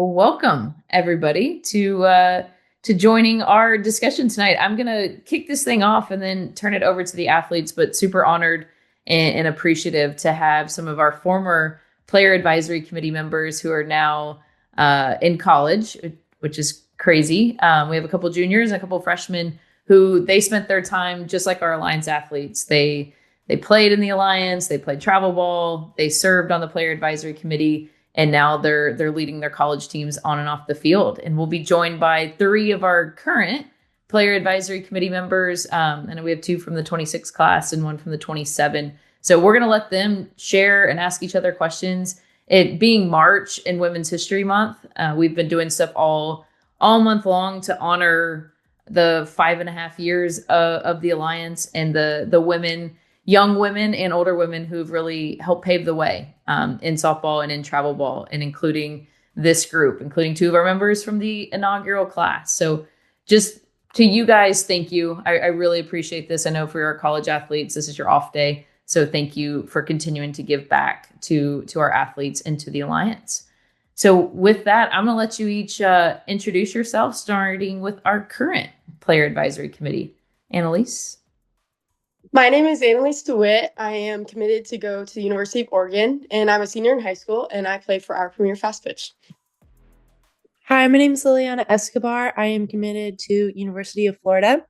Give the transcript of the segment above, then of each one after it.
Well, welcome everybody to joining our discussion tonight. I'm gonna kick this thing off and then turn it over to the athletes, but super honored and appreciative to have some of our former player advisory committee members who are now in college, which is crazy. We have a couple juniors and a couple freshmen who they spent their time just like our Alliance athletes. They played in the Alliance, they played travel ball, they served on the player advisory committee, and now they're leading their college teams on and off the field. And we'll be joined by three of our current player advisory committee members. And we have two from the 26 class and one from the 27. So we're going to let them share and ask each other questions. It being March and Women's History Month, we've been doing stuff all month long to honor the 5.5 years of the Alliance and the women, young women and older women who've really helped pave the way in softball and in travel ball, and including this group, including two of our members from the inaugural class. So just to you guys, thank you. I really appreciate this. I know for our college athletes, this is your off day. So thank you for continuing to give back to our athletes and to the Alliance. So with that, I'm going to let you each introduce yourself, starting with our current player advisory committee. Annalise? My name is Annalise DeWitt. I am committed to go to the University of Oregon, and I'm a senior in high school, and I play for our premier Fastpitch. Hi, my name is Liliana Escobar. I am committed to University of Florida.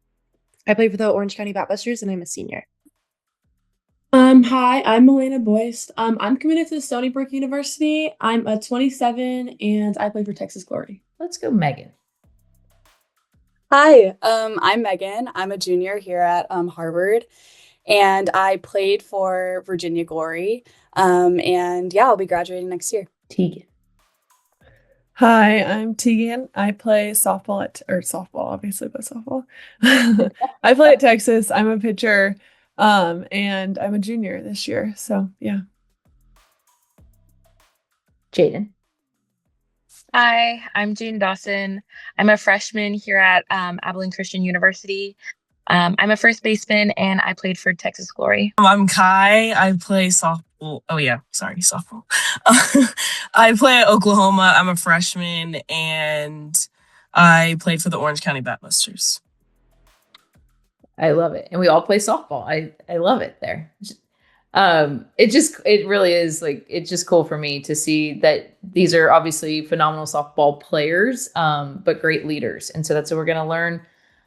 I play for the Orange County Batbusters, and I'm a senior. Hi, I'm Milena Boyce. I'm committed to Stony Brook University. I'm a 27 and I play for Texas Glory. Let's go, Megan. Hi, I'm Megan. I'm a junior here at Harvard, and I played for Virginia Glory. And yeah, I'll be graduating next year. Tegan. Hi, I'm Tegan. I play softball obviously, but softball. I play at Texas. I'm a pitcher, and I'm a junior this year. So yeah. Jaden. Hi, I'm Jane Dawson. I'm a freshman here at Abilene Christian University. I'm a first baseman and I played for Texas Glory. I'm Kai. I play softball. Oh yeah, sorry, softball. I play at Oklahoma. I'm a freshman and I played for the Orange County Batbusters. I love it. And we all play softball. I love it there. It really is like, it's just cool for me to see that these are obviously phenomenal softball players, but great leaders. And so that's what we're going to learn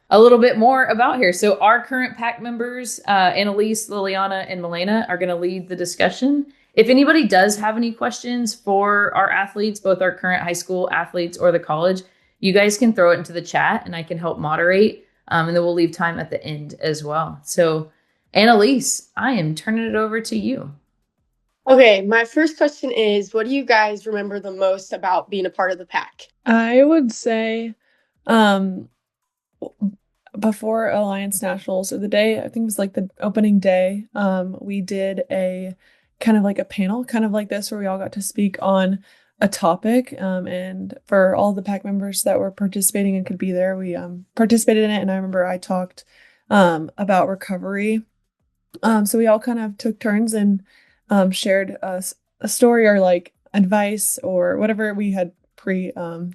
a little bit more about here. So our current PAC members, Annalise, Liliana, and Milena are going to lead the discussion. If anybody does have any questions for our athletes, both our current high school athletes or the college, you guys can throw it into the chat and I can help moderate. And then we'll leave time at the end as well. So Annalise, I am turning it over to you. Okay, my first question is, what do you guys remember the most about being a part of the PAC? I would say before Alliance Nationals, or the day, I think it was like the opening day, we did a kind of like a panel, kind of like this, where we all got to speak on a topic. And for all the PAC members that were participating and could be there, we participated in it. And I remember I talked about recovery. So we all kind of took turns and shared a story or like advice or whatever we had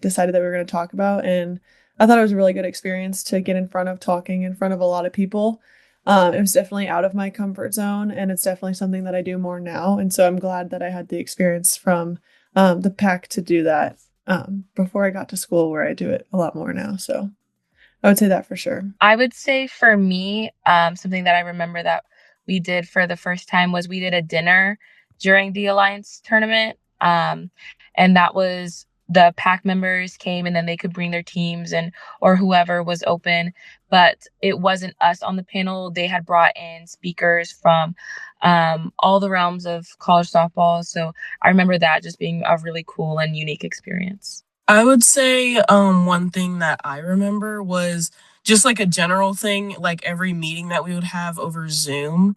decided that we were going to talk about. And I thought it was a really good experience to get in front of talking in front of a lot of people. It was definitely out of my comfort zone, and it's definitely something that I do more now. And so I'm glad that I had the experience from the PAC to do that before I got to school, where I do it a lot more now. So I would say that for sure. I would say for me, something that I remember that we did for the first time was we did a dinner during the Alliance tournament. And that was the PAC members came and then they could bring their teams or whoever was open, but it wasn't us on the panel. They had brought in speakers from all the realms of college softball. So I remember that just being a really cool and unique experience. I would say one thing that I remember was just like a general thing, like every meeting that we would have over Zoom,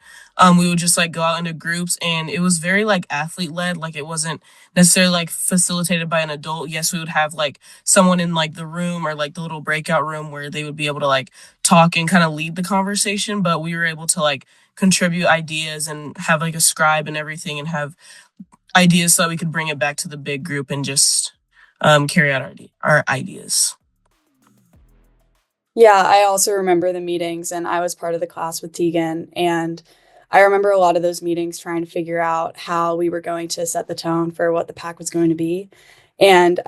we would just like go out into groups, and it was very like athlete led. Like it wasn't necessarily like facilitated by an adult. Yes, we would have like someone in like the room or like the little breakout room where they would be able to like talk and kind of lead the conversation, but we were able to like contribute ideas and have like a scribe and everything and have ideas so that we could bring it back to the big group and just carry out our ideas. Yeah, I also remember the meetings, and I was part of the class with Tegan. And I remember a lot of those meetings trying to figure out how we were going to set the tone for what the pack was going to be. And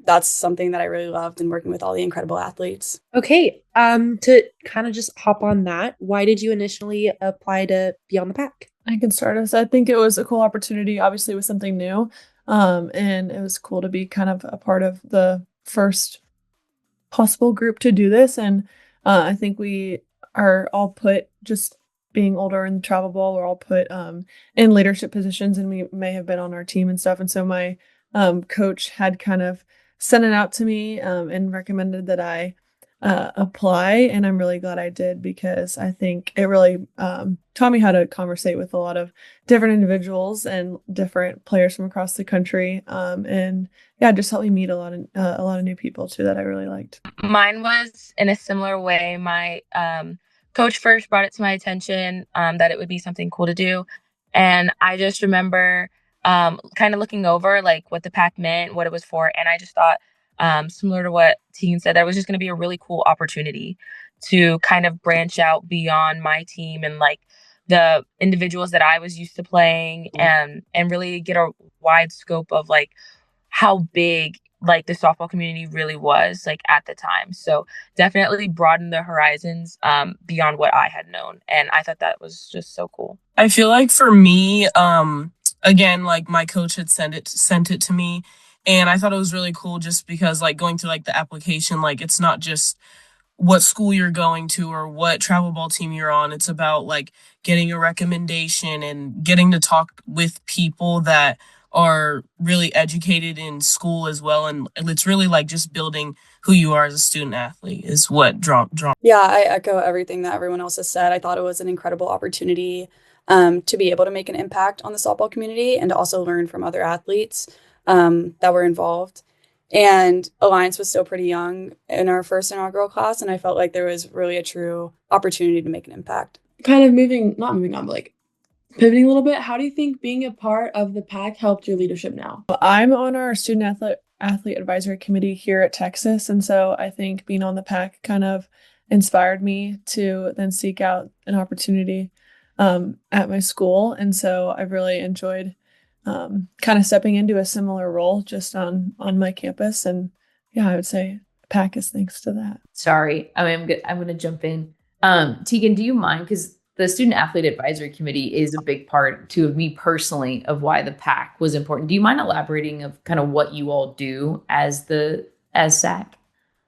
that's something that I really loved in working with all the incredible athletes. Okay, to kind of just hop on that, why did you initially apply to be on the pack? I can start us. I think it was a cool opportunity. Obviously, it was something new, and it was cool to be kind of a part of the first possible group to do this. And I think we are all put, just being older in the travel ball, we're all put in leadership positions, and we may have been on our team and stuff. And so my coach had kind of sent it out to me and recommended that I apply. And I'm really glad I did, because I think it really taught me how to conversate with a lot of different individuals and different players from across the country. And yeah, just helped me meet a lot of new people too that I really liked. Mine was in a similar way. My coach first brought it to my attention that it would be something cool to do. And I just remember kind of looking over like what the pack meant, what it was for. And I just thought, similar to what Tegan said, that was just going to be a really cool opportunity to kind of branch out beyond my team and like the individuals that I was used to playing, and really get a wide scope of like how big like the softball community really was like at the time. So definitely broadened the horizons beyond what I had known. And I thought that was just so cool. I feel like for me, again, like my coach had sent it to me, and I thought it was really cool just because like going through like the application, like it's not just what school you're going to or what travel ball team you're on. It's about like getting a recommendation and getting to talk with people that are really educated in school as well. And it's really like just building who you are as a student athlete is what draw. Yeah, I echo everything that everyone else has said. I thought it was an incredible opportunity to be able to make an impact on the softball community and to also learn from other athletes that were involved. And Alliance was still pretty young in our first inaugural class, and I felt like there was really a true opportunity to make an impact. Kind of not moving on, but like pivoting a little bit, how do you think being a part of the pack helped your leadership now? I'm on our student athlete advisory committee here at Texas. And so I think being on the pack kind of inspired me to then seek out an opportunity at my school. And so I've really enjoyed kind of stepping into a similar role just on my campus. And yeah, I would say pack is thanks to that. Sorry, I'm going to jump in. Tegan, do you mind? Because the student athlete advisory committee is a big part to me personally of why the pack was important. Do you mind elaborating of kind of what you all do as SAC?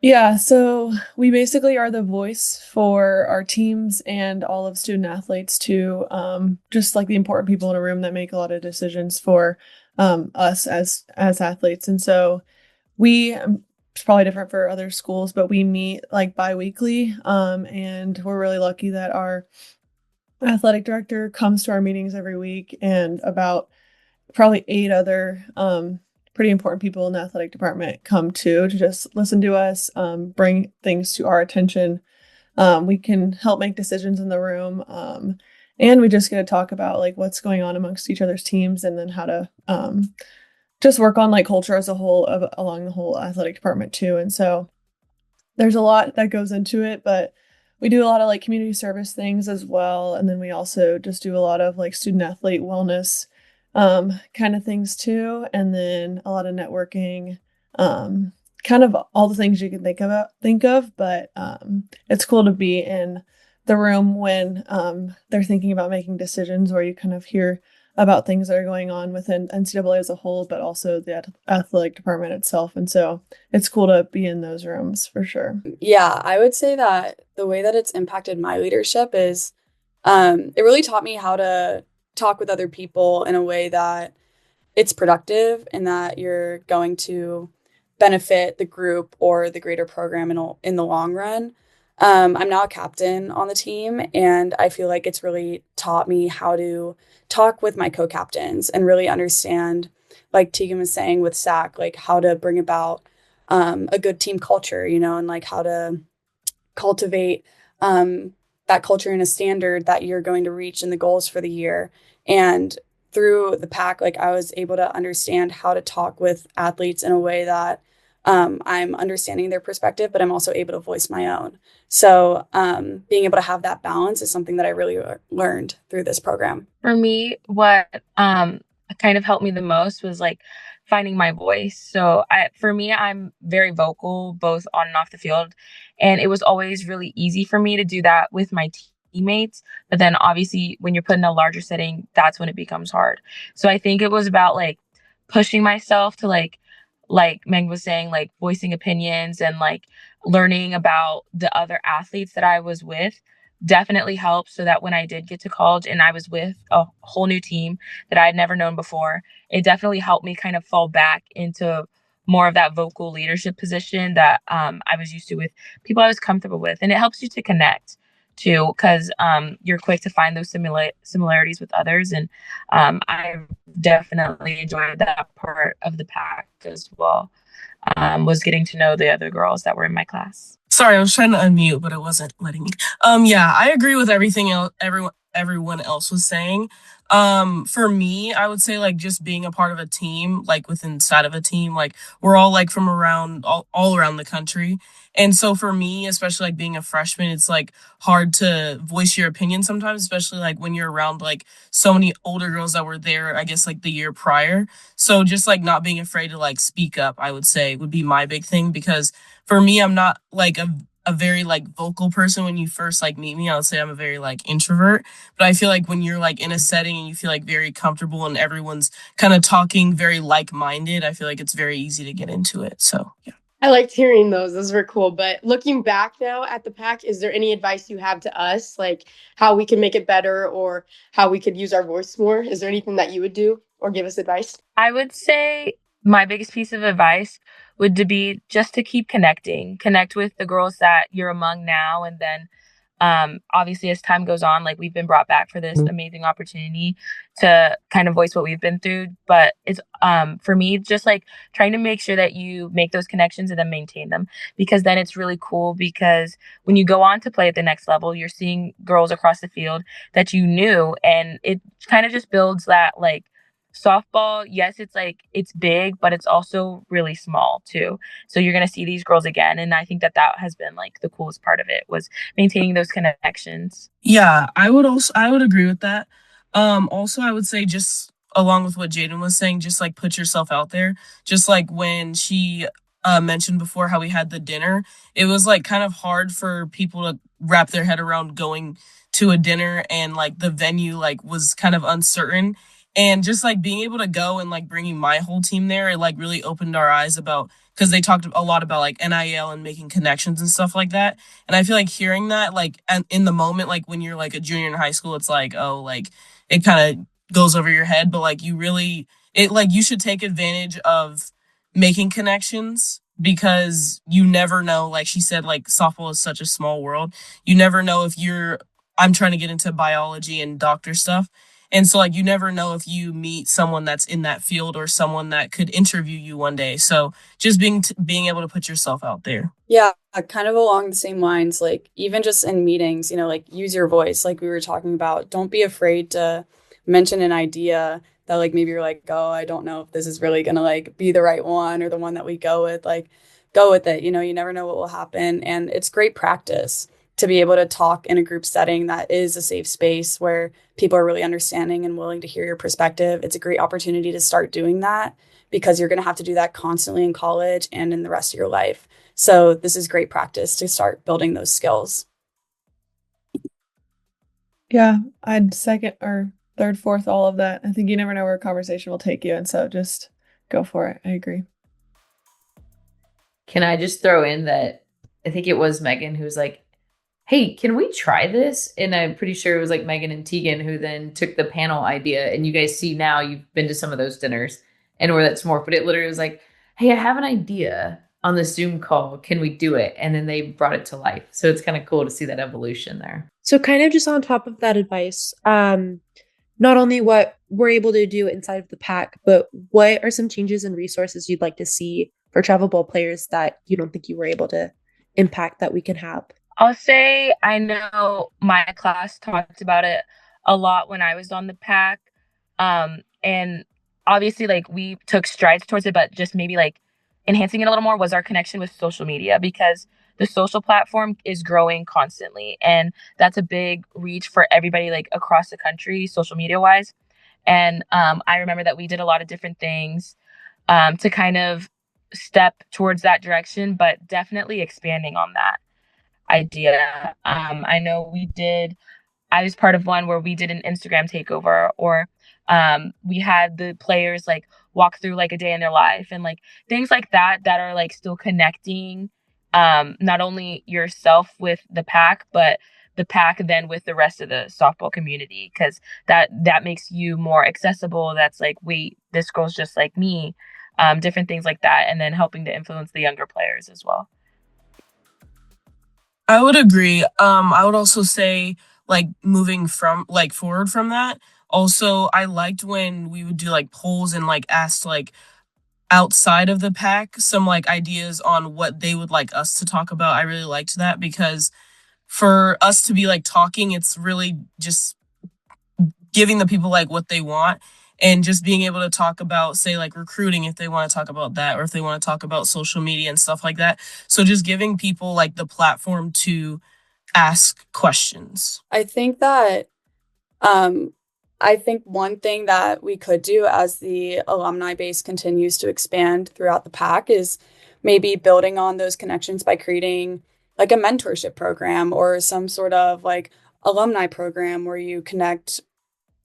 Yeah, so we basically are the voice for our teams and all of student athletes to just like the important people in a room that make a lot of decisions for us as athletes. And so we it's probably different for other schools, but we meet like bi-weekly, and we're really lucky that our athletic director comes to our meetings every week, and about probably 8 other pretty important people in the athletic department come to just listen to us, bring things to our attention. We can help make decisions in the room, and we just get to talk about like what's going on amongst each other's teams, and then how to just work on like culture as a whole along the whole athletic department too. And so there's a lot that goes into it, but we do a lot of like community service things as well. And then we also just do a lot of like student athlete wellness kind of things too. And then a lot of networking, kind of all the things you can think of, but it's cool to be in the room when they're thinking about making decisions, or you kind of hear about things that are going on within NCAA as a whole, but also the athletic department itself. And so it's cool to be in those rooms for sure. Yeah, I would say that the way that it's impacted my leadership is it really taught me how to talk with other people in a way that it's productive and that you're going to benefit the group or the greater program in the long run. I'm now a captain on the team, and I feel like it's really taught me how to talk with my co-captains and really understand, like Tegan was saying with SAC, like how to bring about a good team culture, and like how to cultivate that culture and a standard that you're going to reach in the goals for the year. And through the pack, like I was able to understand how to talk with athletes in a way that I'm understanding their perspective, but I'm also able to voice my own. So being able to have that balance is something that I really learned through this program. For me, what kind of helped me the most was like finding my voice. So for me, I'm very vocal both on and off the field, and it was always really easy for me to do that with my teammates. But then obviously, when you're put in a larger setting, that's when it becomes hard. So I think it was about like pushing myself to like Meg was saying, like voicing opinions and like learning about the other athletes that I was with definitely helped so that when I did get to college and I was with a whole new team that I had never known before, it definitely helped me kind of fall back into more of that vocal leadership position that I was used to with people I was comfortable with. And it helps you to connect too, because you're quick to find those similarities with others. And I definitely enjoyed that part of the pack as well, was getting to know the other girls that were in my class. Sorry, I was trying to unmute, but it wasn't letting me. Yeah, I agree with everything everyone else was saying. For me, I would say like just being a part of a team, like within inside of a team, like we're all like from around all around the country. And so for me, especially like being a freshman, it's like hard to voice your opinion sometimes, especially like when you're around like so many older girls that were there, I guess like the year prior. So just like not being afraid to like speak up, I would say would be my big thing because for me, I'm not like a very like vocal person when you first like meet me. I would say I'm a very like introvert, but I feel like when you're like in a setting and you feel like very comfortable and everyone's kind of talking very like-minded, I feel like it's very easy to get into it. So, yeah. I liked hearing those. Those were cool. But looking back now at the pack, is there any advice you have to us, like how we can make it better or how we could use our voice more? Is there anything that you would do or give us advice? I would say my biggest piece of advice would to be just to keep connect with the girls that you're among now. And then obviously as time goes on, like we've been brought back for this amazing opportunity to kind of voice what we've been through. But it's for me, just like trying to make sure that you make those connections and then maintain them, because then it's really cool because when you go on to play at the next level, you're seeing girls across the field that you knew, and it kind of just builds that like softball. Yes, it's like it's big, but it's also really small too. So you're going to see these girls again, and I think that has been like the coolest part of it, was maintaining those connections. Yeah, I would agree with that. Also I would say just along with what Jaden was saying, just like put yourself out there. Just like when she mentioned before how we had the dinner, it was like kind of hard for people to wrap their head around going to a dinner and like the venue like was kind of uncertain. And just like being able to go and like bringing my whole team there, it like really opened our eyes about, because they talked a lot about like NIL and making connections and stuff like that. And I feel like hearing that, like in the moment, like when you're like a junior in high school, it's like, oh, like it kind of goes over your head. But like you should take advantage of making connections because you never know. Like she said, like softball is such a small world. You never know if I'm trying to get into biology and doctor stuff. And so like you never know if you meet someone that's in that field or someone that could interview you one day. So just being able to put yourself out there. Yeah, kind of along the same lines, like even just in meetings, like use your voice, like we were talking about. Don't be afraid to mention an idea that like maybe you're like, oh, I don't know if this is really gonna like be the right one or the one that we go with. Like go with it. You never know what will happen. And it's great practice to be able to talk in a group setting that is a safe space where people are really understanding and willing to hear your perspective. It's a great opportunity to start doing that because you're going to have to do that constantly in college and in the rest of your life. So this is great practice to start building those skills. Yeah, I'd second or third, fourth, all of that. I think you never know where a conversation will take you. And so just go for it. I agree. Can I just throw in that I think it was Megan who was like, hey, can we try this? And I'm pretty sure it was like Megan and Tegan who then took the panel idea. And you guys see now you've been to some of those dinners and where that's more, but it literally was like, hey, I have an idea on the Zoom call. Can we do it? And then they brought it to life. So it's kind of cool to see that evolution there. So kind of just on top of that advice, not only what we're able to do inside of the pack, but what are some changes and resources you'd like to see for travel ball players that you don't think you were able to impact that we can have? I'll say I know my class talked about it a lot when I was on the pack. And obviously, like, we took strides towards it, but just maybe like enhancing it a little more was our connection with social media, because the social platform is growing constantly, and that's a big reach for everybody, like across the country, social media wise. And I remember that we did a lot of different things to kind of step towards that direction, but definitely expanding on that idea. I know I was part of one where we did an Instagram takeover, or we had the players like walk through like a day in their life, and like things like that that are like still connecting not only yourself with the pack, but the pack then with the rest of the softball community, because that makes you more accessible. That's like, wait, this girl's just like me. Different things like that, and then helping to influence the younger players as well. I would agree. I would also say, like, moving from like forward from that. Also, I liked when we would do like polls and like ask like outside of the pack some like ideas on what they would like us to talk about. I really liked that because for us to be like talking, it's really just giving the people like what they want, and just being able to talk about, say, like recruiting if they want to talk about that, or if they want to talk about social media and stuff like that. So just giving people like the platform to ask questions. I think that um, I think one thing that we could do as the alumni base continues to expand throughout the pack is maybe building on those connections by creating like a mentorship program or some sort of like alumni program where you connect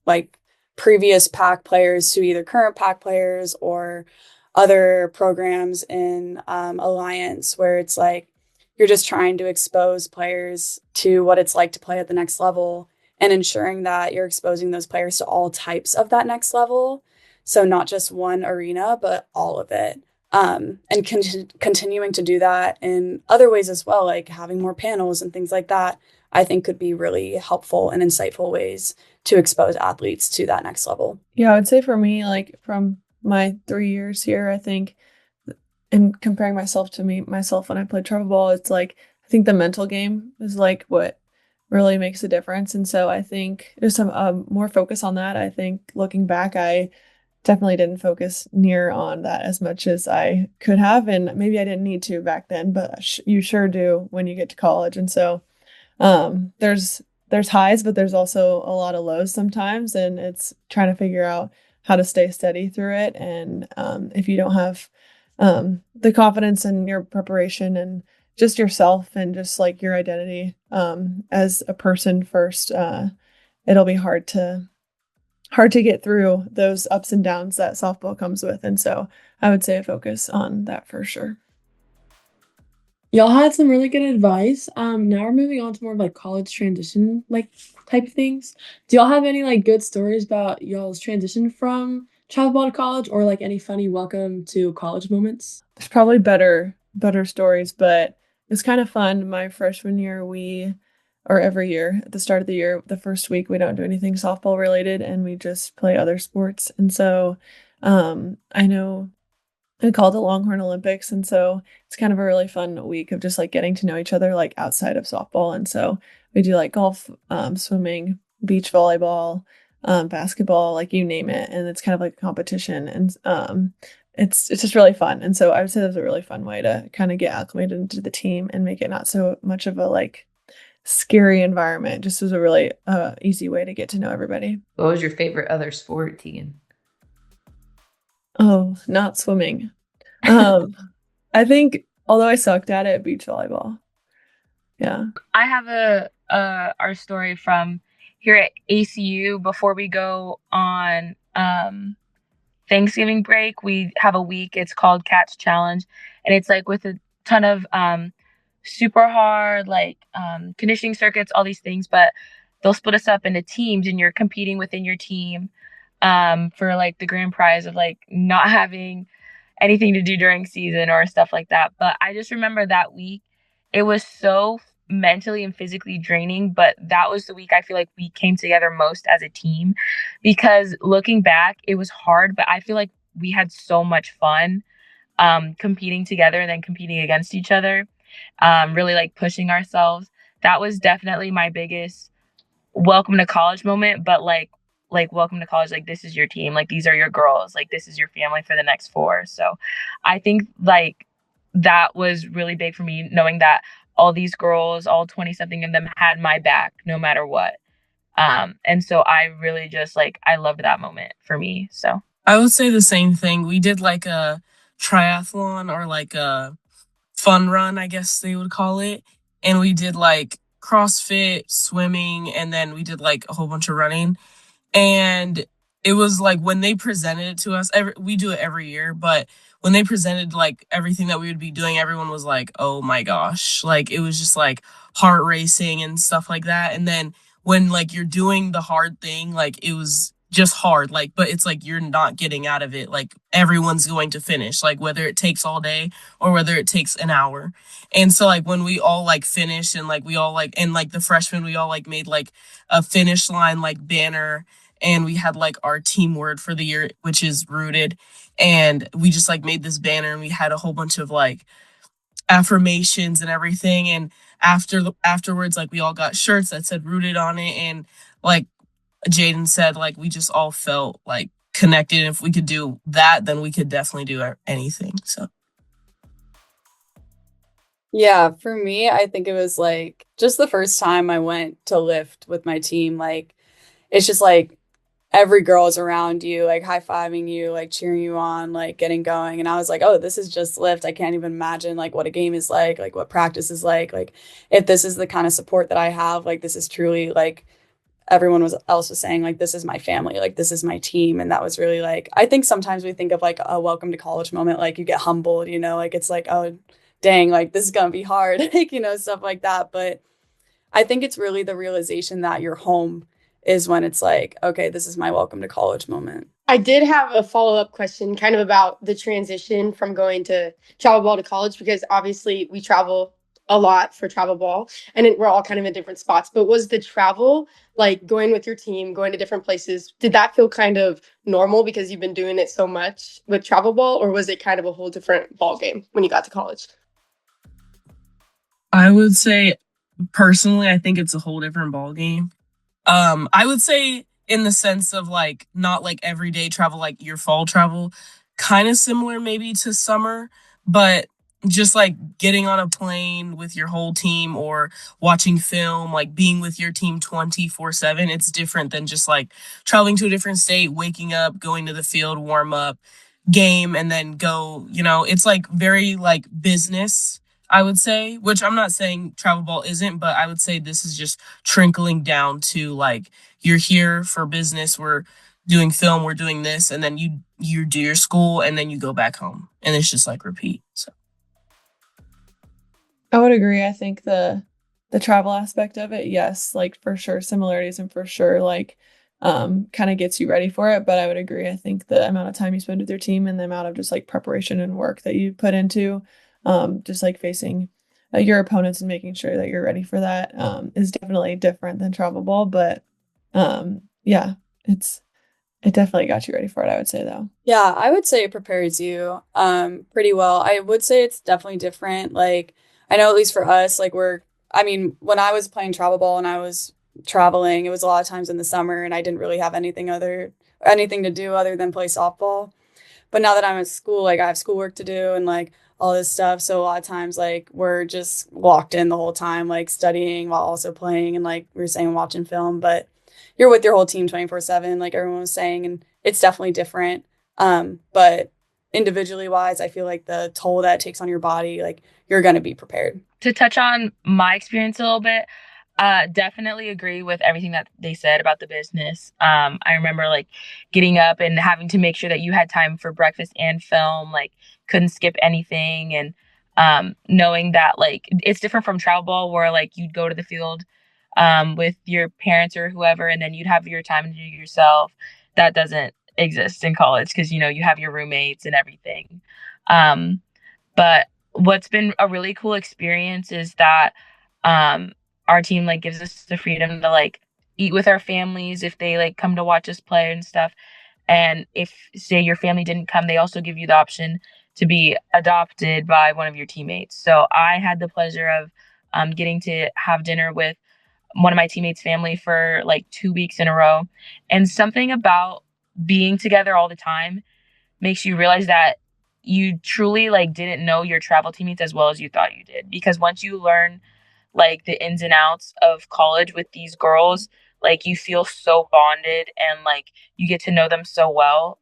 like previous pack players to either current pack players or other programs in Alliance, where it's like you're just trying to expose players to what it's like to play at the next level and ensuring that you're exposing those players to all types of that next level. So not just one arena, but all of it. And continuing to do that in other ways as well, like having more panels and things like that, I think could be really helpful and insightful ways to expose athletes to that next level. Yeah, I would say for me, like from my 3 years here, I think, and comparing myself to myself when I played travel ball, it's like I think the mental game is like what really makes a difference. And so I think there's some more focus on that. I think looking back, I definitely didn't focus near on that as much as I could have, and maybe I didn't need to back then, but you sure do when you get to college. And so there's highs, but there's also a lot of lows sometimes, and it's trying to figure out how to stay steady through it. And if you don't have the confidence in your preparation and just yourself and just like your identity as a person first, it'll be hard to get through those ups and downs that softball comes with. And so I would say a focus on that for sure. Y'all had some really good advice. Now we're moving on to more of like college transition like type things. Do y'all have any like good stories about y'all's transition from travel ball to college, or like any funny welcome to college moments? There's probably better stories, but it's kind of fun. My freshman year, or every year at the start of the year, the first week, we don't do anything softball related, and we just play other sports. And so I know we call it the Longhorn Olympics. And so it's kind of a really fun week of just like getting to know each other like outside of softball. And so we do like golf, swimming, beach volleyball, basketball, like you name it. And it's kind of like a competition. And it's just really fun. And so I would say that was a really fun way to kind of get acclimated into the team and make it not so much of a like scary environment. Just was a really easy way to get to know everybody. What was your favorite other sport, Tegan? Oh, not swimming. I think, although I sucked at it, beach volleyball. Yeah. I have our story from here at ACU. Before we go on Thanksgiving break, we have a week. It's called Catch Challenge, and it's like with a ton of super hard like conditioning circuits, all these things, but they'll split us up into teams, and you're competing within your team for like the grand prize of like not having anything to do during season or stuff like that. But I just remember that week, it was so mentally and physically draining, but that was the week I feel like we came together most as a team, because looking back, it was hard, but I feel like we had so much fun competing together and then competing against each other, really like pushing ourselves. That was definitely my biggest welcome to college moment. But like like, welcome to college, like, this is your team, like, these are your girls, like, this is your family for the next 4. So I think like that was really big for me, knowing that all these girls, all 20 something of them, had my back no matter what. And so I really just like, I loved that moment for me. So I would say the same thing. We did like a triathlon or like a fun run, I guess they would call it. And we did like CrossFit, swimming, and then we did like a whole bunch of running. And it was like when they presented it to us, we do it every year, but when they presented like everything that we would be doing, everyone was like, oh my gosh. Like it was just like heart racing and stuff like that. And then when like you're doing the hard thing, like it was just hard, like, but it's like you're not getting out of it. Like everyone's going to finish, like whether it takes all day or whether it takes an hour. And so like when we all like finished and like we all like, and like the freshmen, we all like made like a finish line like banner, and we had like our team word for the year, which is rooted. And we just like made this banner, and we had a whole bunch of like affirmations and everything. And afterwards, like we all got shirts that said rooted on it. And like Jaden said, like we just all felt like connected. And if we could do that, then we could definitely do anything. So Yeah, for me, I think it was like just the first time I went to lift with my team. Like, it's just like every girl is around you, like high-fiving you, like cheering you on, like getting going. And I was like, oh, this is just lift. I can't even imagine like what a game is like what practice is like. Like, if this is the kind of support that I have, like this is truly like else was saying, like, this is my family, like this is my team. And that was really like, I think sometimes we think of like a welcome to college moment, like you get humbled, like it's like, oh dang, like this is gonna be hard, like, stuff like that. But I think it's really the realization that you're home is when it's like, okay, this is my welcome to college moment. I did have a follow-up question kind of about the transition from going to travel ball to college, because obviously we travel a lot for travel ball and we're all kind of in different spots. But was the travel, like going with your team, going to different places, did that feel kind of normal because you've been doing it so much with travel ball, or was it kind of a whole different ball game when you got to college? I would say personally, I think it's a whole different ball game. I would say in the sense of like not like everyday travel, like your fall travel, kind of similar maybe to summer, but just like getting on a plane with your whole team or watching film, like being with your team 24/7, it's different than just like traveling to a different state, waking up, going to the field, warm up, game, and then go, it's like very like business, I would say, which I'm not saying travel ball isn't, but I would say this is just trickling down to like you're here for business, we're doing film, we're doing this, and then you do your school and then you go back home, and it's just like repeat. So I would agree. I think the travel aspect of it, yes, like for sure similarities, and for sure like kind of gets you ready for it. But I would agree. I think the amount of time you spend with your team and the amount of just like preparation and work that you put into just like facing your opponents and making sure that you're ready for that is definitely different than travel ball. But yeah, it definitely got you ready for it, I would say, though. Yeah, I would say it prepares you pretty well. I would say it's definitely different. Like, I know at least for us, like I mean, when I was playing travel ball and I was traveling, it was a lot of times in the summer and I didn't really have anything to do other than play softball. But now that I'm at school, like I have schoolwork to do and like all this stuff. So a lot of times like we're just locked in the whole time, like studying while also playing, and like we were saying, watching film. But you're with your whole team 24/7, like everyone was saying, and it's definitely different. But individually wise, I feel like the toll that it takes on your body, like you're gonna be prepared. to touch on my experience a little bit, definitely agree with everything that they said about the business. I remember like getting up and having to make sure that you had time for breakfast and film, like couldn't skip anything. And knowing that like it's different from travel ball, where like you'd go to the field with your parents or whoever, and then you'd have your time to do yourself. That doesn't exist in college because you have your roommates and everything. Um, but what's been a really cool experience is that um, our team like gives us the freedom to like eat with our families if they like come to watch us play and stuff. And if say your family didn't come, they also give you the option to be adopted by one of your teammates. So I had the pleasure of getting to have dinner with one of my teammates' family for like 2 weeks in a row. And something about being together all the time makes you realize that you truly like didn't know your travel teammates as well as you thought you did. Because once you learn like the ins and outs of college with these girls, like you feel so bonded and like you get to know them so well,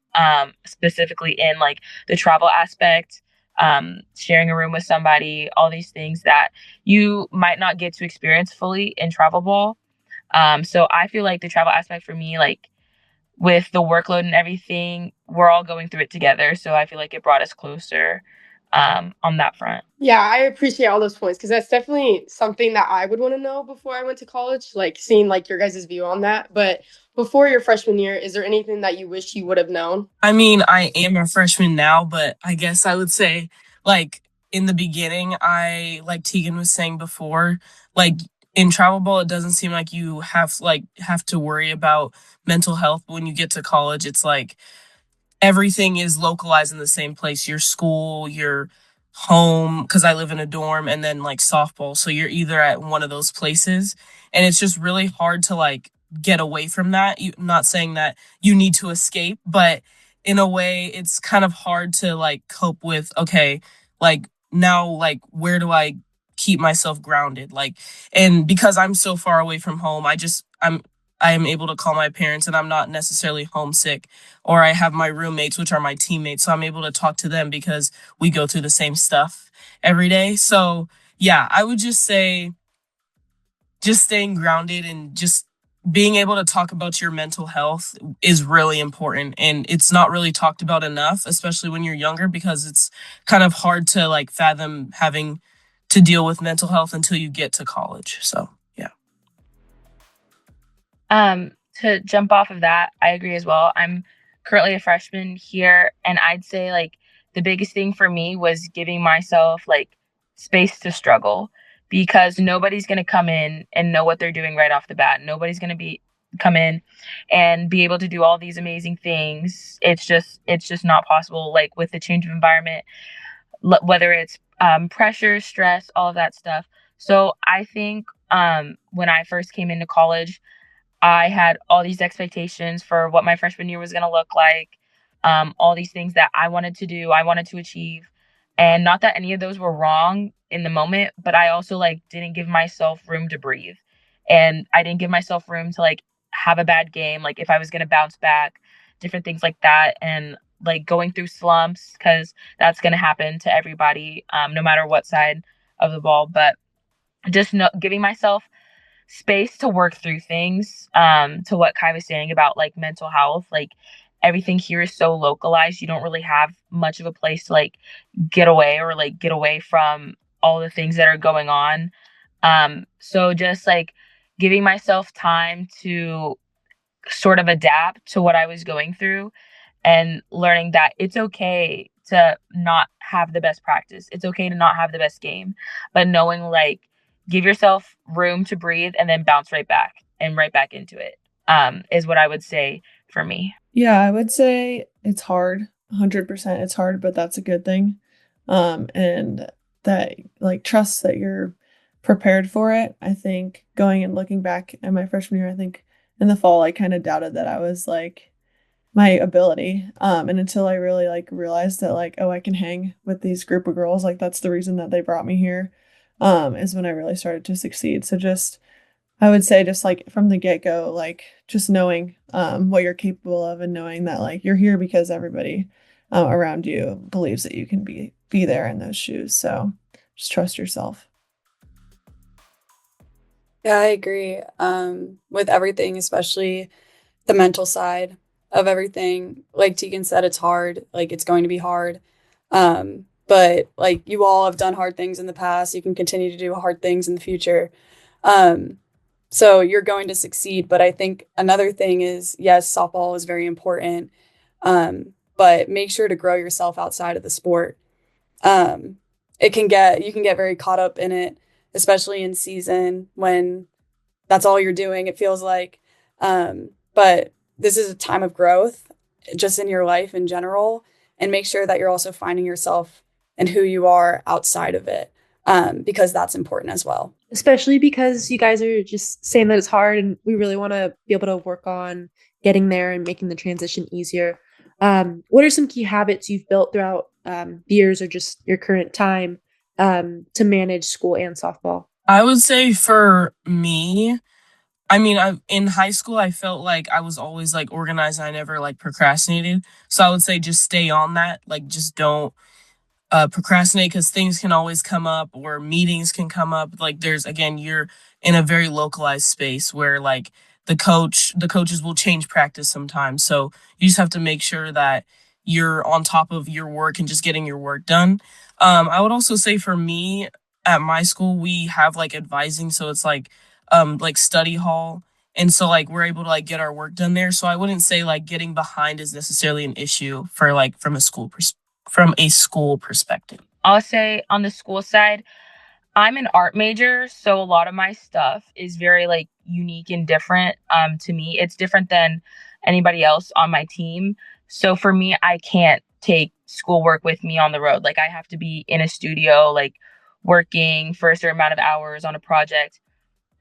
specifically in like the travel aspect, sharing a room with somebody, all these things that you might not get to experience fully in travel ball. So I feel like the travel aspect for me, like with the workload and everything, we're all going through it together. So I feel like it brought us closer on that front. Yeah, I appreciate all those points because that's definitely something that I would want to know before I went to college, like seeing like your guys' view on that. But before your freshman year, is there anything that you wish you would have known? I mean, I am a freshman now, but I guess I would say, like, in the beginning, like Tegan was saying before, like, in travel ball, it doesn't seem like you have to worry about mental health. But when you get to college, it's like everything is localized in the same place, your school, your home, because I live in a dorm, and then like softball, so you're either at one of those places, and it's just really hard to like get away from that. Not saying that you need to escape, but in a way it's kind of hard to like cope with, okay, like now, like where do I keep myself grounded, like, and because I'm so far away from home, I am able to call my parents, and I'm not necessarily homesick, or I have my roommates, which are my teammates. So I'm able to talk to them because we go through the same stuff every day. So yeah, I would just say just staying grounded and just being able to talk about your mental health is really important. And it's not really talked about enough, especially when you're younger, because it's kind of hard to like fathom having to deal with mental health until you get to college. So yeah. To jump off of that, I agree as well. I'm currently a freshman here, and I'd say like the biggest thing for me was giving myself like space to struggle because nobody's gonna come in and know what they're doing right off the bat. Nobody's gonna be come in and be able to do all these amazing things. It's just not possible. Like with the change of environment, whether it's pressure, stress, all of that stuff. So I think when I first came into college, I had all these expectations for what my freshman year was going to look like, all these things that I wanted to do, I wanted to achieve. And not that any of those were wrong in the moment, but I also like didn't give myself room to breathe. And I didn't give myself room to like have a bad game, like if I was going to bounce back, different things like that. And like going through slumps, because that's going to happen to everybody, no matter what side of the ball. But just giving myself space to work through things, to what Kai was saying about like mental health, like everything here is so localized, you don't really have much of a place to like get away or like get away from all the things that are going on. So just like giving myself time to sort of adapt to what I was going through and learning that it's okay to not have the best practice. It's okay to not have the best game, but knowing like give yourself room to breathe and then bounce right back and right back into it, is what I would say for me. Yeah, I would say it's hard. 100% it's hard, but that's a good thing. And that like trust that you're prepared for it. I think going and looking back at my freshman year, I think in the fall I kind of doubted that I was like my ability. And until I really like realized that like, oh, I can hang with these group of girls, like that's the reason that they brought me here, is when I really started to succeed. So just I would say just like from the get-go, like just knowing what you're capable of and knowing that like you're here because everybody around you believes that you can be there in those shoes. So just trust yourself. Yeah, I agree. With everything, especially the mental side of everything. Like Tegan said, it's hard. Like it's going to be hard. But like you all have done hard things in the past. You can continue to do hard things in the future. Um, so you're going to succeed. But I think another thing is, yes, softball is very important. But make sure to grow yourself outside of the sport. Um, you can get very caught up in it, especially in season when that's all you're doing, it feels like. But this is a time of growth just in your life in general, and make sure that you're also finding yourself and who you are outside of it. because that's important as well. Especially because you guys are just saying that it's hard and we really want to be able to work on getting there and making the transition easier. What are some key habits you've built throughout the years or just your current time to manage school and softball? I would say for me, I mean, in high school, I felt like I was always like organized. I never like procrastinated. So I would say just stay on that. Like, just don't procrastinate because things can always come up or meetings can come up. Like, there's again, you're in a very localized space where like the coaches will change practice sometimes. So you just have to make sure that you're on top of your work and just getting your work done. I would also say for me at my school, we have like advising. So it's like study hall. And so like we're able to like get our work done there. So I wouldn't say like getting behind is necessarily an issue for like from a school perspective. I'll say on the school side, I'm an art major, so a lot of my stuff is very like unique and different to me. It's different than anybody else on my team. So for me, I can't take schoolwork with me on the road. Like I have to be in a studio, like working for a certain amount of hours on a project.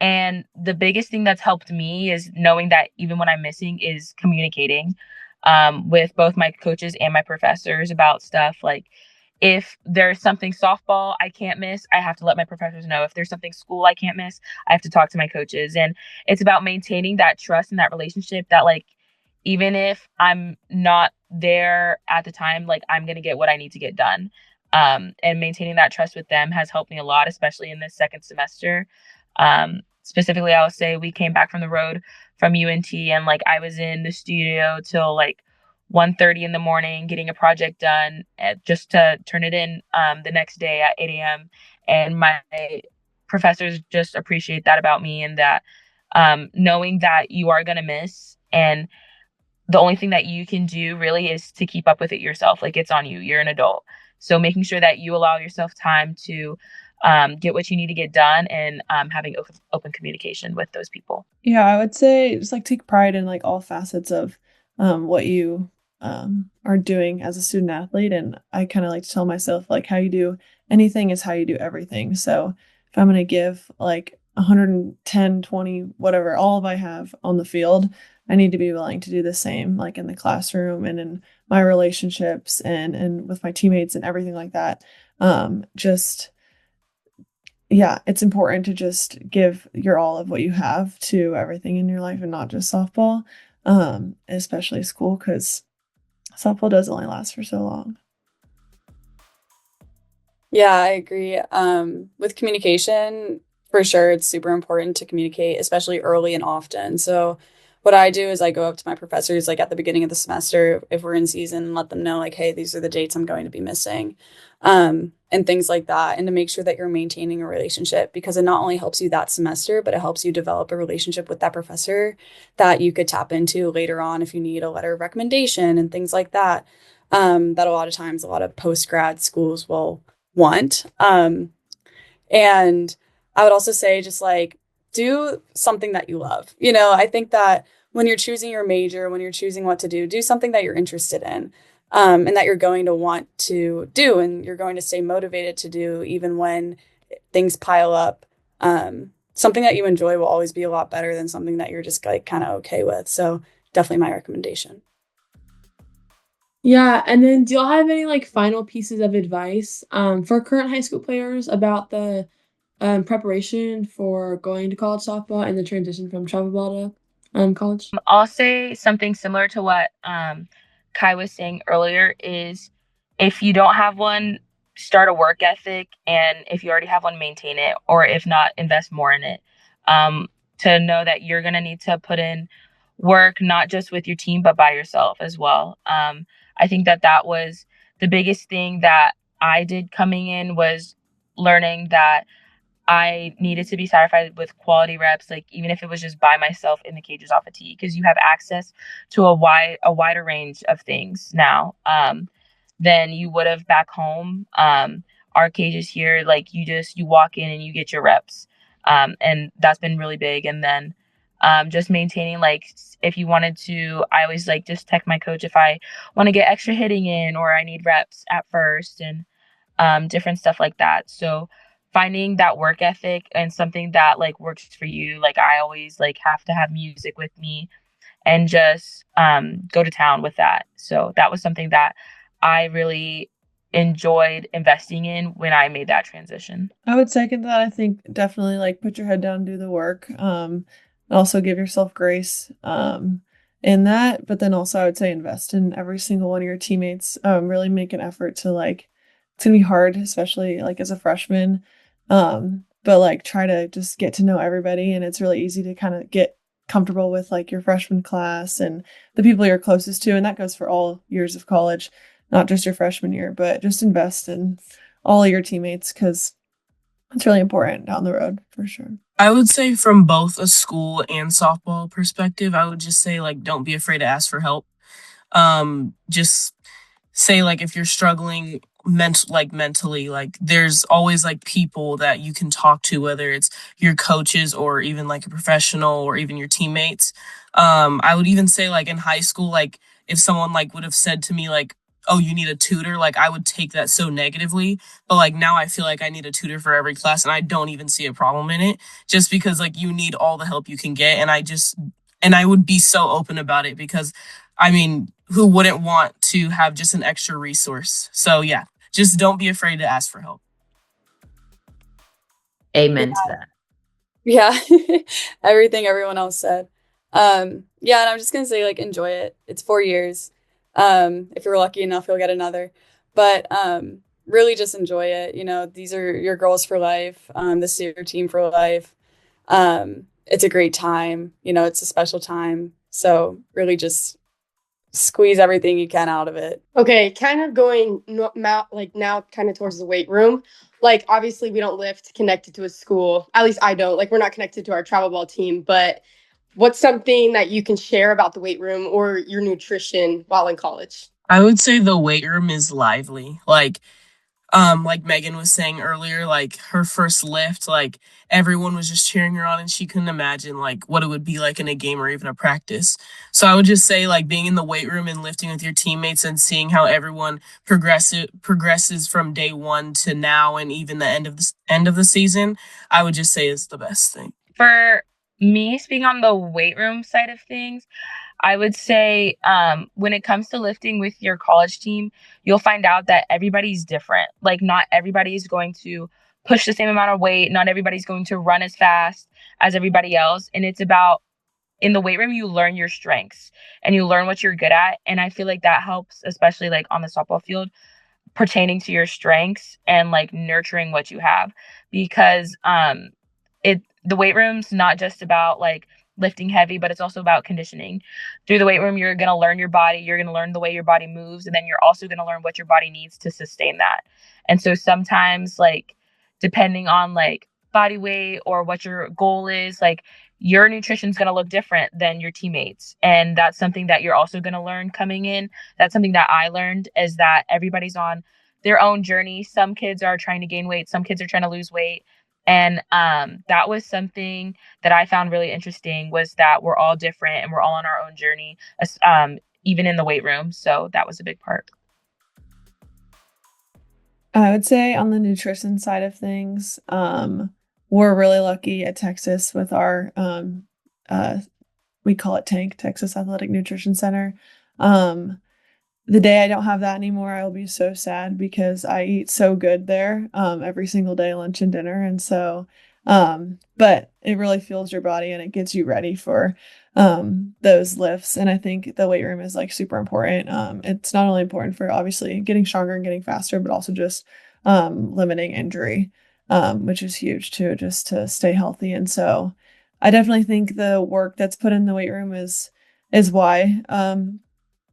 And the biggest thing that's helped me is knowing that even when I'm missing is communicating with both my coaches and my professors about stuff. Like if there's something softball I can't miss, I have to let my professors know. If there's something school I can't miss, I have to talk to my coaches. And it's about maintaining that trust and that relationship that like, even if I'm not there at the time, like I'm going to get what I need to get done. And maintaining that trust with them has helped me a lot, especially in this second semester. Specifically, I would say we came back from the road from UNT and like I was in the studio till like 1:30 in the morning getting a project done just to turn it in the next day at 8 a.m. And my professors just appreciate that about me and that knowing that you are going to miss and the only thing that you can do really is to keep up with it yourself. Like it's on you. You're an adult. So making sure that you allow yourself time to get what you need to get done and having open communication with those people. Yeah, I would say just like take pride in like all facets of what you are doing as a student athlete. And I kind of like to tell myself like how you do anything is how you do everything. So if I'm going to give like 110, 20, whatever, all of I have on the field, I need to be willing to do the same like in the classroom and in my relationships and with my teammates and everything like that. Just yeah, it's important to just give your all of what you have to everything in your life and not just softball, especially school, because softball does only last for so long. Yeah, I agree. With communication, for sure, it's super important to communicate, especially early and often. So, what I do is I go up to my professors like at the beginning of the semester if we're in season and let them know like, hey, these are the dates I'm going to be missing, and things like that, and to make sure that you're maintaining a relationship because it not only helps you that semester, but it helps you develop a relationship with that professor that you could tap into later on if you need a letter of recommendation and things like that. That a lot of times, a lot of post grad schools will want. And I would also say just like do something that you love. You know, I think that when you're choosing your major, when you're choosing what to do something that you're interested in, and that you're going to want to do and you're going to stay motivated to do even when things pile up. Something that you enjoy will always be a lot better than something that you're just like kind of okay with. So definitely my recommendation. Yeah, and then do y'all have any like final pieces of advice for current high school players about the preparation for going to college softball and the transition from travel ball to college? I'll say something similar to what Kai was saying earlier is if you don't have one, start a work ethic. And if you already have one, maintain it. Or if not, invest more in it. To know that you're going to need to put in work, not just with your team, but by yourself as well. I think that that was the biggest thing that I did coming in was learning that I needed to be satisfied with quality reps, like even if it was just by myself in the cages off a tee, because you have access to a wider range of things now than you would have back home. Our cages here, like you walk in and you get your reps, and that's been really big. And then just maintaining like if you wanted to, I always like just text my coach if I want to get extra hitting in or I need reps at first and different stuff like that. So finding that work ethic and something that like works for you. Like I always like have to have music with me and just go to town with that. So that was something that I really enjoyed investing in when I made that transition. I would second that. I think definitely like put your head down, do the work. And also give yourself grace in that. But then also I would say invest in every single one of your teammates. Really make an effort to like it's gonna be hard, especially like as a freshman. But like try to just get to know everybody, and it's really easy to kind of get comfortable with like your freshman class and the people you're closest to, and that goes for all years of college, not just your freshman year, but just invest in all of your teammates because it's really important down the road for sure. I would say from both a school and softball perspective, I would just say like don't be afraid to ask for help. Just say like if you're struggling mentally, like there's always like people that you can talk to, whether it's your coaches or even like a professional or even your teammates. I would even say like in high school, like if someone like would have said to me like, oh, you need a tutor, like I would take that so negatively. But like now I feel like I need a tutor for every class and I don't even see a problem in it, just because like you need all the help you can get. And I would be so open about it because I mean, who wouldn't want to have just an extra resource? So yeah, just don't be afraid to ask for help. Amen to that. Yeah. Everything everyone else said. Yeah, and I'm just gonna say like enjoy it. It's 4 years. If you're lucky enough, you'll get another. But really just enjoy it. You know, these are your goals for life. This is your team for life. It's a great time. You know, it's a special time. So really just squeeze everything you can out of it. Okay, kind of going like now kind of towards the weight room. Like obviously we don't lift connected to a school. At least I don't. Like we're not connected to our travel ball team, but what's something that you can share about the weight room or your nutrition while in college? I would say the weight room is lively. Like Megan was saying earlier, like her first lift, like everyone was just cheering her on and she couldn't imagine like what it would be like in a game or even a practice. So I would just say like being in the weight room and lifting with your teammates and seeing how everyone progresses from day one to now and even the end of the season, I would just say is the best thing. For me, speaking on the weight room side of things, I would say when it comes to lifting with your college team, you'll find out that everybody's different. Like, not everybody is going to push the same amount of weight. Not everybody's going to run as fast as everybody else. And it's about in the weight room, you learn your strengths and you learn what you're good at. And I feel like that helps, especially like on the softball field, pertaining to your strengths and like nurturing what you have because the weight room's not just about like lifting heavy, but it's also about conditioning. Through the weight room, you're going to learn your body, you're going to learn the way your body moves, and then you're also going to learn what your body needs to sustain that. And so sometimes like depending on like body weight or what your goal is, like your nutrition's going to look different than your teammates. And that's something that you're also going to learn coming in. That's something that I learned is that everybody's on their own journey. Some kids are trying to gain weight, some kids are trying to lose weight. And that was something that I found really interesting was that we're all different and we're all on our own journey, even in the weight room. So that was a big part. I would say on the nutrition side of things, we're really lucky at Texas with our we call it TANK, Texas Athletic Nutrition Center. The day I don't have that anymore, I will be so sad because I eat so good there every single day, lunch and dinner. And so, but it really fuels your body and it gets you ready for those lifts. And I think the weight room is like super important. It's not only important for obviously getting stronger and getting faster, but also just limiting injury, which is huge too, just to stay healthy. And so I definitely think the work that's put in the weight room is why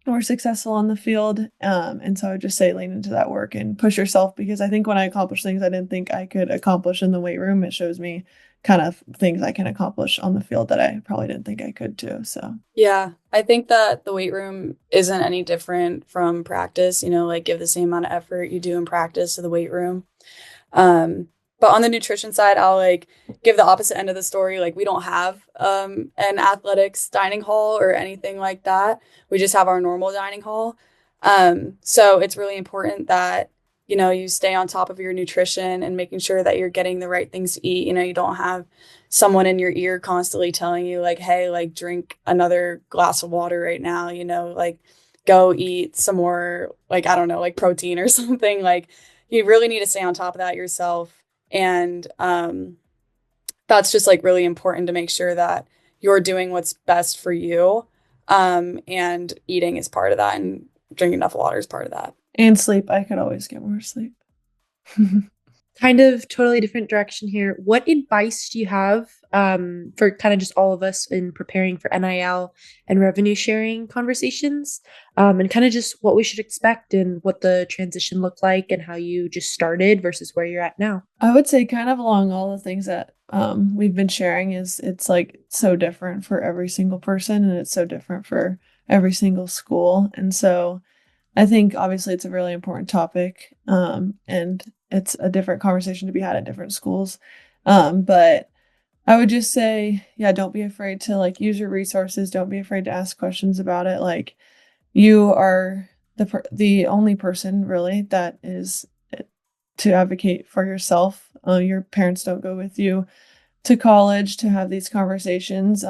we're successful on the field. And so I would just say lean into that work and push yourself because I think when I accomplish things I didn't think I could accomplish in the weight room, it shows me kind of things I can accomplish on the field that I probably didn't think I could too. So Yeah, I think that the weight room isn't any different from practice, you know, like give the same amount of effort you do in practice to the weight room. But on the nutrition side, I'll like give the opposite end of the story. Like we don't have an athletics dining hall or anything like that. We just have our normal dining hall. So it's really important that you stay on top of your nutrition and making sure that you're getting the right things to eat. You don't have someone in your ear constantly telling you like, hey, like drink another glass of water right now, like go eat some more, like, I don't know, like protein or something. Like you really need to stay on top of that yourself. And that's just like really important to make sure that you're doing what's best for you. And eating is part of that, and drinking enough water is part of that. And sleep. I could always get more sleep. Kind of totally different direction here. What advice do you have for kind of just all of us in preparing for NIL and revenue sharing conversations, and kind of just what we should expect and what the transition looked like and how you just started versus where you're at now? I would say kind of along all the things that we've been sharing is it's like so different for every single person, and it's so different for every single school. And so I think obviously it's a really important topic, and it's a different conversation to be had at different schools. But I would just say, yeah, don't be afraid to like use your resources. Don't be afraid to ask questions about it. Like you are the only person really that is to advocate for yourself. Your parents don't go with you to college to have these conversations.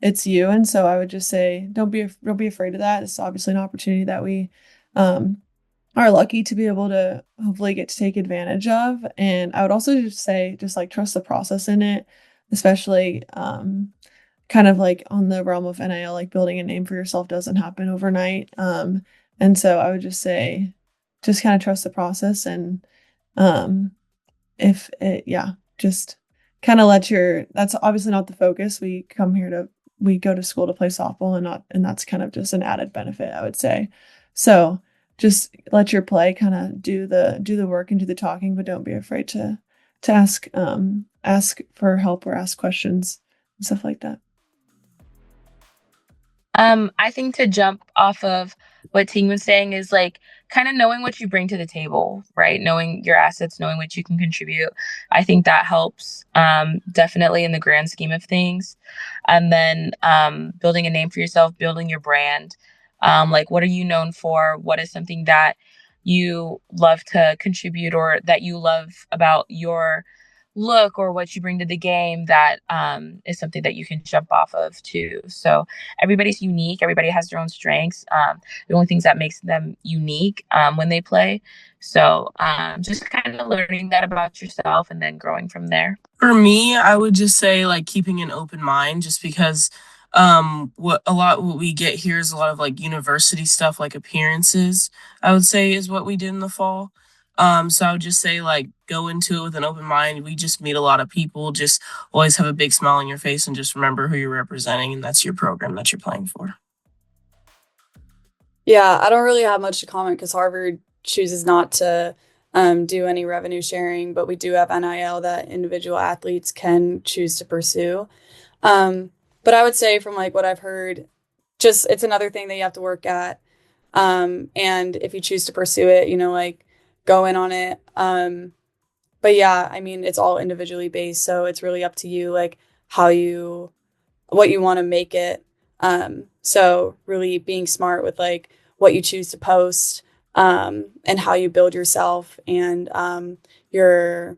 It's you, and so I would just say don't be afraid of that. It's obviously an opportunity that we um, are lucky to be able to hopefully get to take advantage of. And I would also just say just like trust the process in it, especially kind of like on the realm of NIL, like building a name for yourself doesn't happen overnight. And so I would just say just kind of trust the process, and if it, yeah, just kind of that's obviously not the focus. We go to school to play softball, and that's kind of just an added benefit, I would say. So just let your play kind of do the work and do the talking, but don't be afraid to ask for help or ask questions and stuff like that. I think to jump off of what Ting was saying is like kind of knowing what you bring to the table, right? Knowing your assets, knowing what you can contribute. I think that helps definitely in the grand scheme of things. And then building a name for yourself, building your brand. Like, what are you known for? What is something that you love to contribute or that you love about your look or what you bring to the game that is something that you can jump off of too. So everybody's unique. Everybody has their own strengths. The only things that makes them unique when they play. So just kind of learning that about yourself and then growing from there. For me, I would just say like keeping an open mind, just because what we get here is a lot of like university stuff, like appearances, I would say is what we did in the fall. So I would just say like go into it with an open mind. We just meet a lot of people. Just always have a big smile on your face and just remember who you're representing, and that's your program that you're playing for. Yeah, I don't really have much to comment because Harvard chooses not to do any revenue sharing, but we do have NIL that individual athletes can choose to pursue. But I would say from like what I've heard, just it's another thing that you have to work at. And if you choose to pursue it, like go in on it. But yeah, I mean, it's all individually based, so it's really up to you, like what you want to make it. So really being smart with like what you choose to post, and how you build yourself and your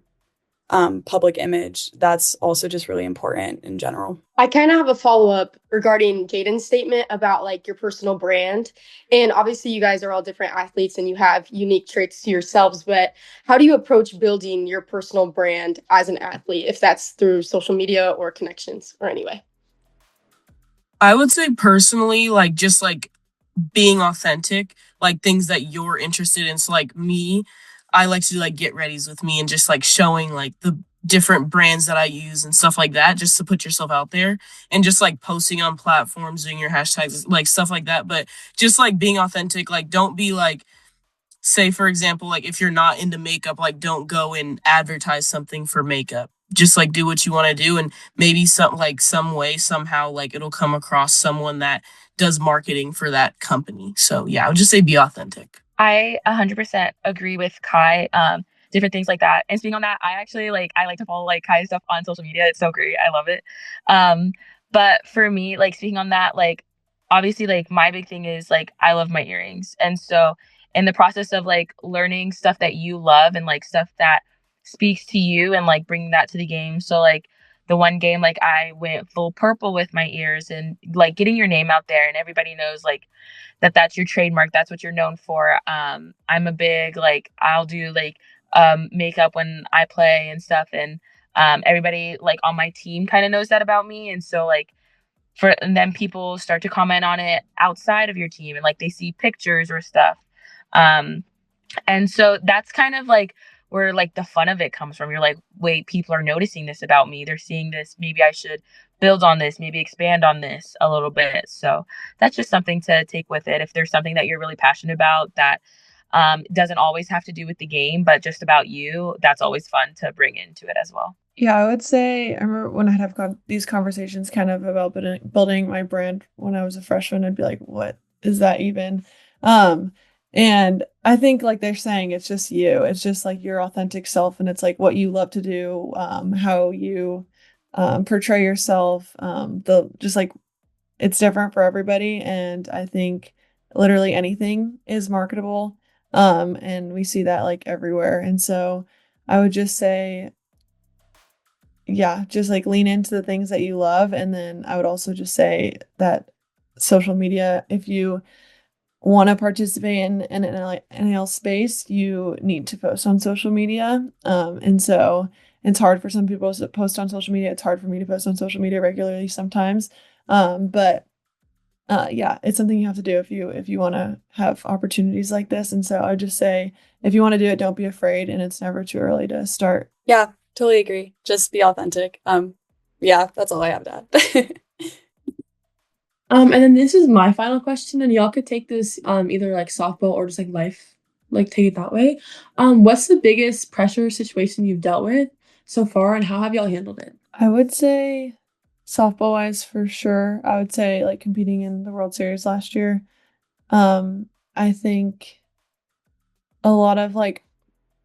public image. That's also just really important in general. I kind of have a follow-up regarding Jaden's statement about like your personal brand. And obviously you guys are all different athletes and you have unique traits to yourselves, but how do you approach building your personal brand as an athlete, if that's through social media or connections or anyway? I would say personally, like just like being authentic, like things that you're interested in. So like me, I like to do like get readies with me and just like showing like the different brands that I use and stuff like that, just to put yourself out there and just like posting on platforms, doing your hashtags, like stuff like that. But just like being authentic, like don't be like, say for example, like if you're not into makeup, like don't go and advertise something for makeup. Just like do what you want to do, and maybe some way somehow like it'll come across someone that does marketing for that company. So yeah, I would just say be authentic. I 100% agree with Kai. Different things like that. And speaking on that, I like to follow like Kai's stuff on social media. It's so great. I love it. Um, but for me, like speaking on that, like obviously like my big thing is like I love my earrings. And so in the process of like learning stuff that you love and like stuff that speaks to you and like bringing that to the game. So like the one game, like I went full purple with my ears and like getting your name out there and everybody knows like that's your trademark. That's what you're known for. I'm a big, like, I'll do like makeup when I play and stuff. And everybody like on my team kind of knows that about me. And so like and then people start to comment on it outside of your team and like they see pictures or stuff. Um, and so that's kind of like where like the fun of it comes from. You're like, wait, people are noticing this about me. They're seeing this. Maybe I should build on this, maybe expand on this a little bit. So that's just something to take with it. If there's something that you're really passionate about that doesn't always have to do with the game, but just about you, that's always fun to bring into it as well. Yeah, I would say I remember when I'd have these conversations kind of about building my brand when I was a freshman. I'd be like, what is that even? And I think like they're saying it's just you. It's just like your authentic self and it's like what you love to do, how you portray yourself, the just like it's different for everybody. And I think literally anything is marketable. And we see that like everywhere. And so I would just say, yeah, just like lean into the things that you love. And then I would also just say that social media, if you want to participate in an NIL space, you need to post on social media. And so it's hard for some people to post on social media. It's hard for me to post on social media regularly sometimes. But yeah, it's something you have to do if you want to have opportunities like this. And so I would just say, if you want to do it, don't be afraid, and it's never too early to start. Yeah, totally agree. Just be authentic. Yeah, that's all I have to add. And then this is my final question, and y'all could take this either like softball or just like life, like take it that way. What's the biggest pressure situation you've dealt with so far, and how have y'all handled it? I would say softball wise for sure. I would say like competing in the World Series last year. I think a lot of like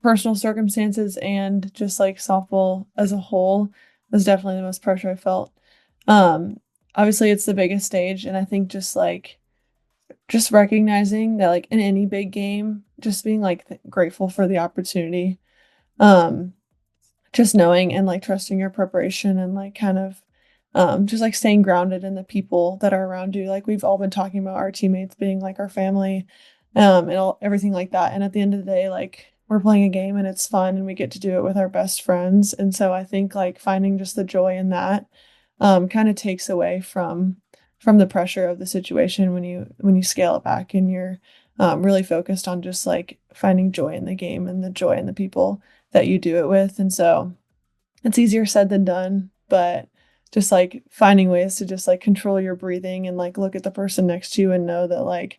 personal circumstances and just like softball as a whole was definitely the most pressure I felt. Um, Obviously it's the biggest stage, and I think just recognizing that like in any big game, just being like grateful for the opportunity. Um, just knowing and like trusting your preparation and like kind of just like staying grounded in the people that are around you. Like we've all been talking about our teammates being like our family, and everything like that. And at the end of the day, like we're playing a game and it's fun and we get to do it with our best friends. And so I think like finding just the joy in that kind of takes away from the pressure of the situation when you scale it back and you're really focused on just like finding joy in the game and the joy in the people that you do it with. And so it's easier said than done, but just like finding ways to just like control your breathing and like look at the person next to you and know that like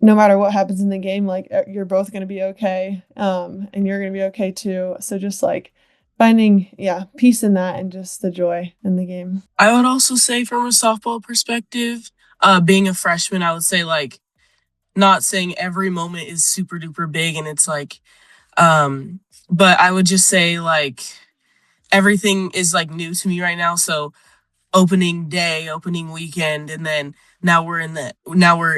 no matter what happens in the game, like you're both going to be okay. And you're going to be okay too. So just like finding, yeah, peace in that and just the joy in the game. I would also say from a softball perspective, being a freshman, I would say like not saying every moment is super duper big and it's like, but I would just say like everything is like new to me right now. So opening day, opening weekend, and then now we're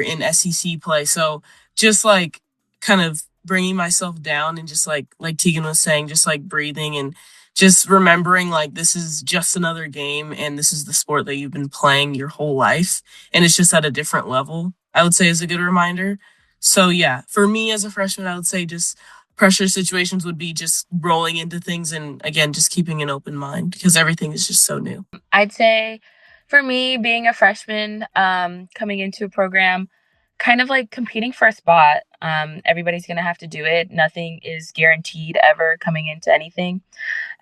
in SEC play. So just like kind of bringing myself down and just like Tegan was saying, just like breathing and just remembering like this is just another game and this is the sport that you've been playing your whole life and it's just at a different level, I would say is a good reminder. So yeah, for me as a freshman, I would say just pressure situations would be just rolling into things and again just keeping an open mind because everything is just so new. I'd say for me, being a freshman, coming into a program, kind of like competing for a spot. Everybody's going to have to do it. Nothing is guaranteed ever coming into anything.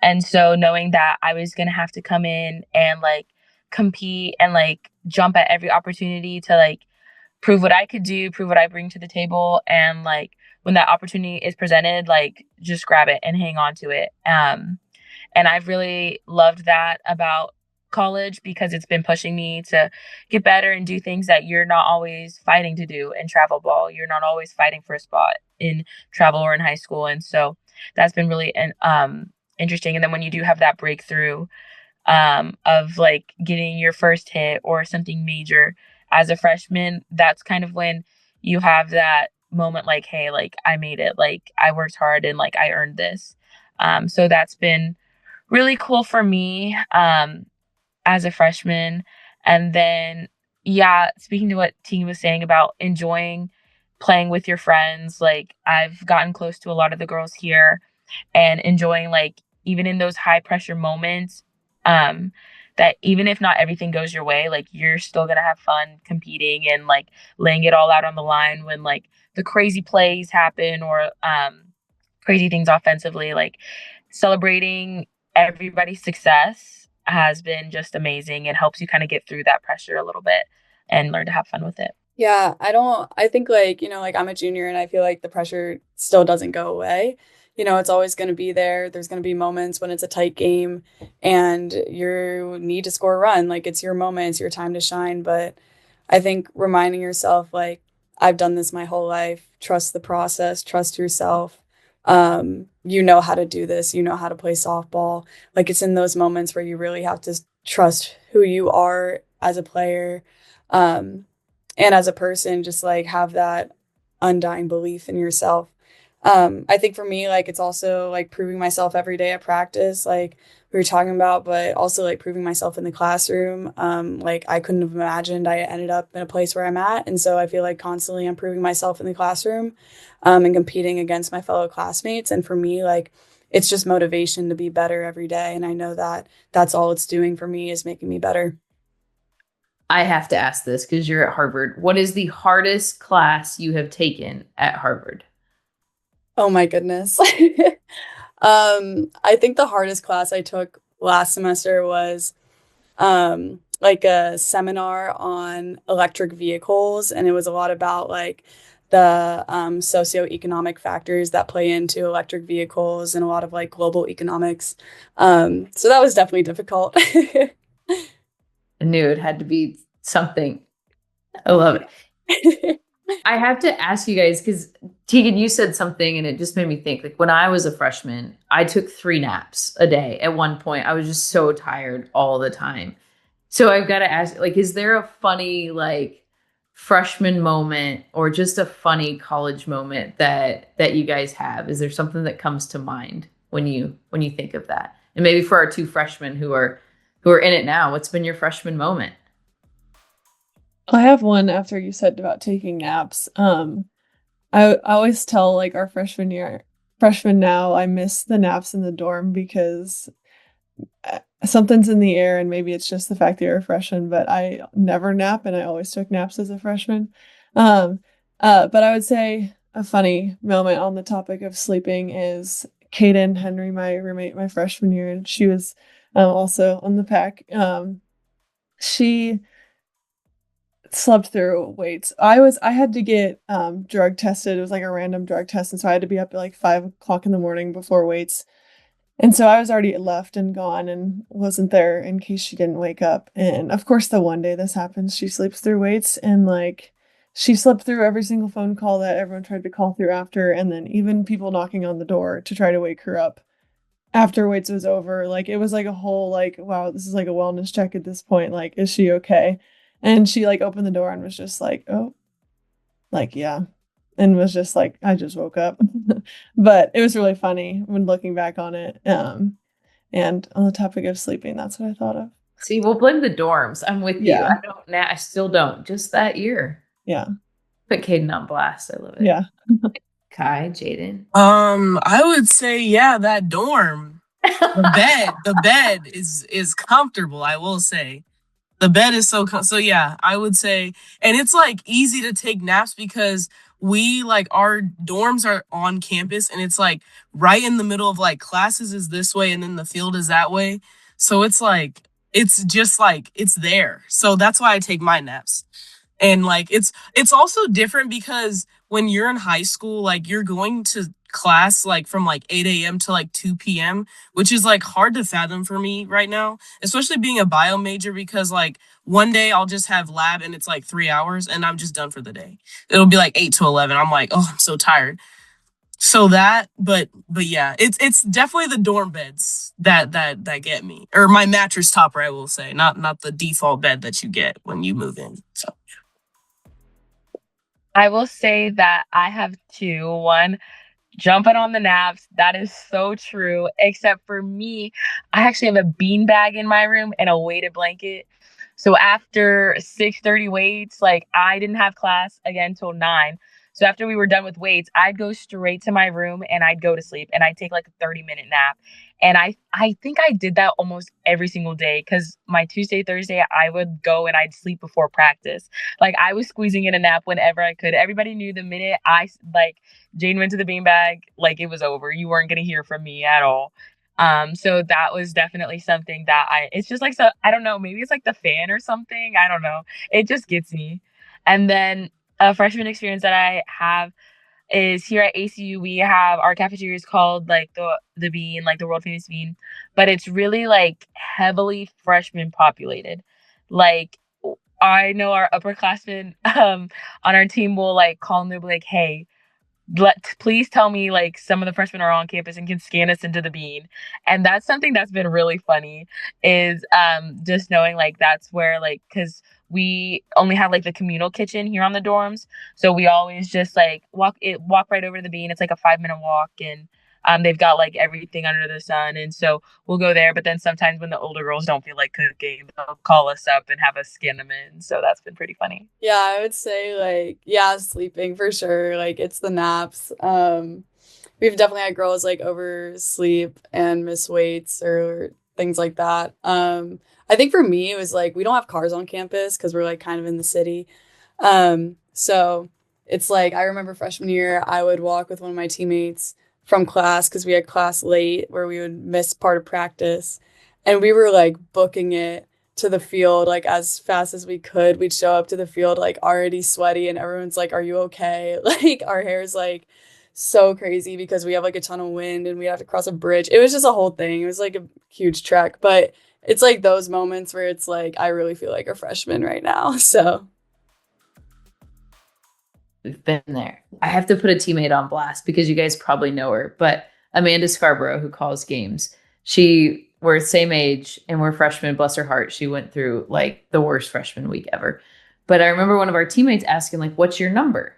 And so knowing that I was going to have to come in and like compete and like jump at every opportunity to like prove what I could do, prove what I bring to the table. And like when that opportunity is presented, like just grab it and hang on to it. And I've really loved that about college because it's been pushing me to get better and do things that you're not always fighting to do in travel ball. You're not always fighting for a spot in travel or in high school. And so that's been really interesting. And then when you do have that breakthrough of like getting your first hit or something major as a freshman, that's kind of when you have that moment like, hey, like I made it, like I worked hard and like I earned this. So that's been really cool for me as a freshman. And then, yeah, speaking to what Tegan was saying about enjoying playing with your friends, like I've gotten close to a lot of the girls here and enjoying like even in those high pressure moments, um, that even if not everything goes your way, like you're still gonna have fun competing and like laying it all out on the line when like the crazy plays happen or crazy things offensively, like celebrating everybody's success has been just amazing and helps you kind of get through that pressure a little bit and learn to have fun with it. Yeah, I think like, like I'm a junior and I feel like the pressure still doesn't go away. It's always going to be there. There's going to be moments when it's a tight game and you need to score a run. Like it's your moment, it's your time to shine. But I think reminding yourself, like, I've done this my whole life, trust the process, trust yourself. You know how to do this, you know how to play softball. Like it's in those moments where you really have to trust who you are as a player. And as a person, just like have that undying belief in yourself. I think for me, like it's also like proving myself every day at practice, like we were talking about, but also like proving myself in the classroom. Like I couldn't have imagined I ended up in a place where I'm at. And so I feel like constantly I'm proving myself in the classroom, and competing against my fellow classmates. And for me, like it's just motivation to be better every day. And I know that that's all it's doing for me is making me better. I have to ask this because you're at Harvard. What is the hardest class you have taken at Harvard? Oh my goodness. I think the hardest class I took last semester was like a seminar on electric vehicles, and it was a lot about like the socioeconomic factors that play into electric vehicles and a lot of like global economics. So that was definitely difficult. I knew it had to be something. I love it. I have to ask you guys because Tegan, you said something and it just made me think. Like when I was a freshman, I took 3 naps a day. At one point, I was just so tired all the time. So I've got to ask, like, is there a funny like freshman moment or just a funny college moment that you guys have? Is there something that comes to mind when you think of that? And maybe for our 2 freshmen who are in it now, what's been your freshman moment? I have one after you said about taking naps. I always tell like our freshman now, I miss the naps in the dorm because something's in the air, and maybe it's just the fact that you're a freshman, but I never nap and I always took naps as a freshman. Um, but I would say a funny moment on the topic of sleeping is Kaden Henry, my roommate, my freshman year, and she was also on the pack. She slept through weights. I had to get drug tested. It was like a random drug test, and so I had to be up at like 5 o'clock in the morning before weights. And so I was already left and gone and wasn't there in case she didn't wake up. And of course, the one day this happens, she sleeps through weights and like she slept through every single phone call that everyone tried to call through after, and then even people knocking on the door to try to wake her up after weights was over. Like it was like a whole like, wow, this is like a wellness check at this point. Like, is she okay? And she like opened the door and was just like, oh, like, yeah. And was just like, I just woke up. But it was really funny when looking back on it. And on the topic of sleeping, that's what I thought of. See, we'll blame the dorms. I'm with you. Yeah. I still don't. Just that year. Yeah. Put Caden on blast. I love it. Yeah. Kai, Jaden. I would say, yeah, that dorm. The bed is comfortable, I will say. The bed is so yeah, I would say, and it's like easy to take naps because we like our dorms are on campus and it's like right in the middle of like classes is this way and then the field is that way. So it's like it's just like it's there. So that's why I take my naps. And like it's also different because when you're in high school, like you're going to class like from like 8 a.m. to like 2 p.m., which is like hard to fathom for me right now, especially being a bio major because like one day I'll just have lab and it's like 3 hours and I'm just done for the day. It'll be like 8 to 11. I'm like, oh, I'm so tired. So that, but yeah, it's definitely the dorm beds that get me, or my mattress topper, I will say, not the default bed that you get when you move in. So I will say that I have two. One, jumping on the naps. That is so true. Except for me, I actually have a bean bag in my room and a weighted blanket. So after 6:30 weights, like I didn't have class again till 9. So after we were done with weights, I'd go straight to my room and I'd go to sleep and I'd take like a 30-minute nap. And I think I did that almost every single day because my Tuesday, Thursday, I would go and I'd sleep before practice. Like I was squeezing in a nap whenever I could. Everybody knew the minute like Jane went to the beanbag, like it was over. You weren't gonna hear from me at all. So that was definitely something that it's just like, so I don't know, maybe it's like the fan or something. I don't know. It just gets me. And then a freshman experience that I have is here at ACU. We have our cafeteria is called like the Bean, like the world famous Bean, but it's really like heavily freshman populated. Like I know our upperclassmen on our team will like call and they'll be like, "Hey, please tell me like some of the freshmen are on campus and can scan us into the bean." And that's something that's been really funny is just knowing like that's where like because we only have like the communal kitchen here on the dorms, so we always just like walk right over to the bean. It's like a 5-minute walk, and they've got like everything under the sun, and so we'll go there. But then sometimes when the older girls don't feel like cooking, they'll call us up and have us scan them in, so that's been pretty funny. Yeah, I would say like yeah, sleeping for sure. Like it's the naps. We've definitely had girls like oversleep and miss weights or things like that. I think for me it was like we don't have cars on campus because we're like kind of in the city. So it's like I remember freshman year I would walk with one of my teammates from class because we had class late where we would miss part of practice, and we were like booking it to the field like as fast as we could. We'd show up to the field like already sweaty and everyone's like, "Are you okay?" Like our hair's like so crazy because we have like a ton of wind and we have to cross a bridge. It was just a whole thing. It was like a huge trek, but it's like those moments where it's like I really feel like a freshman right now. So We've been there. I have to put a teammate on blast because you guys probably know her, but Amanda Scarborough, who calls games, we're the same age and we're freshmen. Bless her heart. She went through like the worst freshman week ever. But I remember one of our teammates asking, like, what's your number?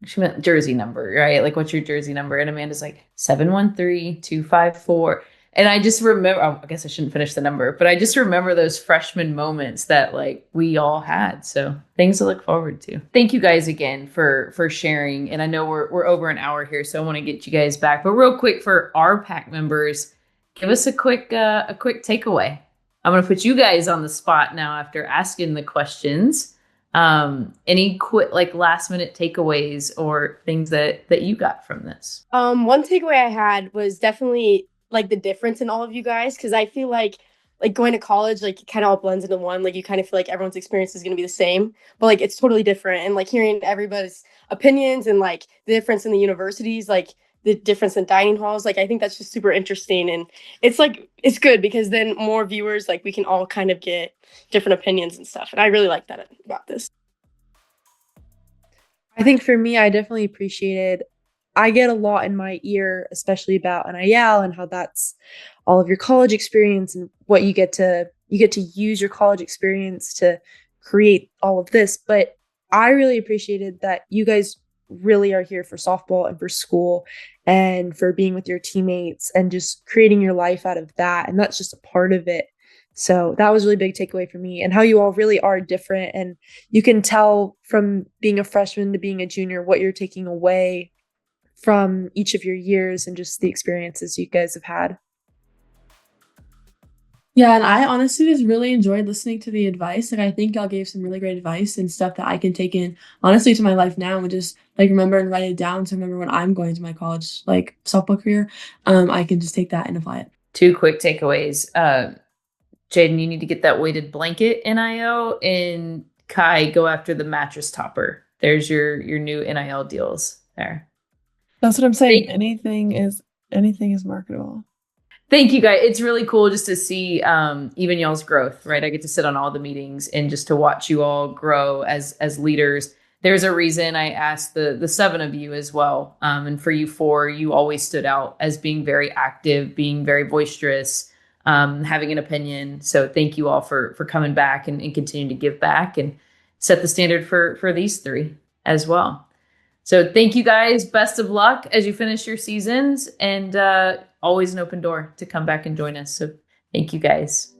She meant jersey number, right? Like, what's your jersey number? And Amanda's like 713-254. And I just remember, I guess I shouldn't finish the number, but I just remember those freshman moments that like we all had. So things to look forward to. Thank you guys again for sharing. And I know we're over an hour here, so I want to get you guys back. But real quick for our pack members, give us a quick takeaway. I'm going to put you guys on the spot now after asking the questions. Any quick like last minute takeaways or things that you got from this? One takeaway I had was definitely like the difference in all of you guys, because I feel like going to college, like it kind of all blends into one. Like you kind of feel like everyone's experience is going to be the same, but like it's totally different. And like hearing everybody's opinions and like the difference in the universities, like the difference in dining halls, like I think that's just super interesting. And it's like it's good because then more viewers, like we can all kind of get different opinions and stuff. And I really like that about this. I think for me, I definitely appreciated. I get a lot in my ear, especially about NIL and how that's all of your college experience and what you get to use your college experience to create all of this. But I really appreciated that you guys really are here for softball and for school and for being with your teammates and just creating your life out of that. And that's just a part of it. So that was a really big takeaway for me, and how you all really are different. And you can tell from being a freshman to being a junior what you're taking away from each of your years and just the experiences you guys have had. Yeah, and I honestly just really enjoyed listening to the advice. Like I think y'all gave some really great advice and stuff that I can take in honestly to my life now and just like remember and write it down to remember when I'm going to my college like softball career. I can just take that and apply it. 2 quick takeaways. Jaden, you need to get that weighted blanket NIL, and Kai, go after the mattress topper. There's your new NIL deals there. That's what I'm saying. Anything is marketable. Thank you, guys. It's really cool just to see even y'all's growth, right? I get to sit on all the meetings and just to watch you all grow as leaders. There's a reason I asked the 7 of you as well. And for you 4, you always stood out as being very active, being very boisterous, having an opinion. So thank you all for coming back and continuing to give back and set the standard for these 3. as well. So thank you guys. Best of luck as you finish your seasons, and always an open door to come back and join us. So thank you guys.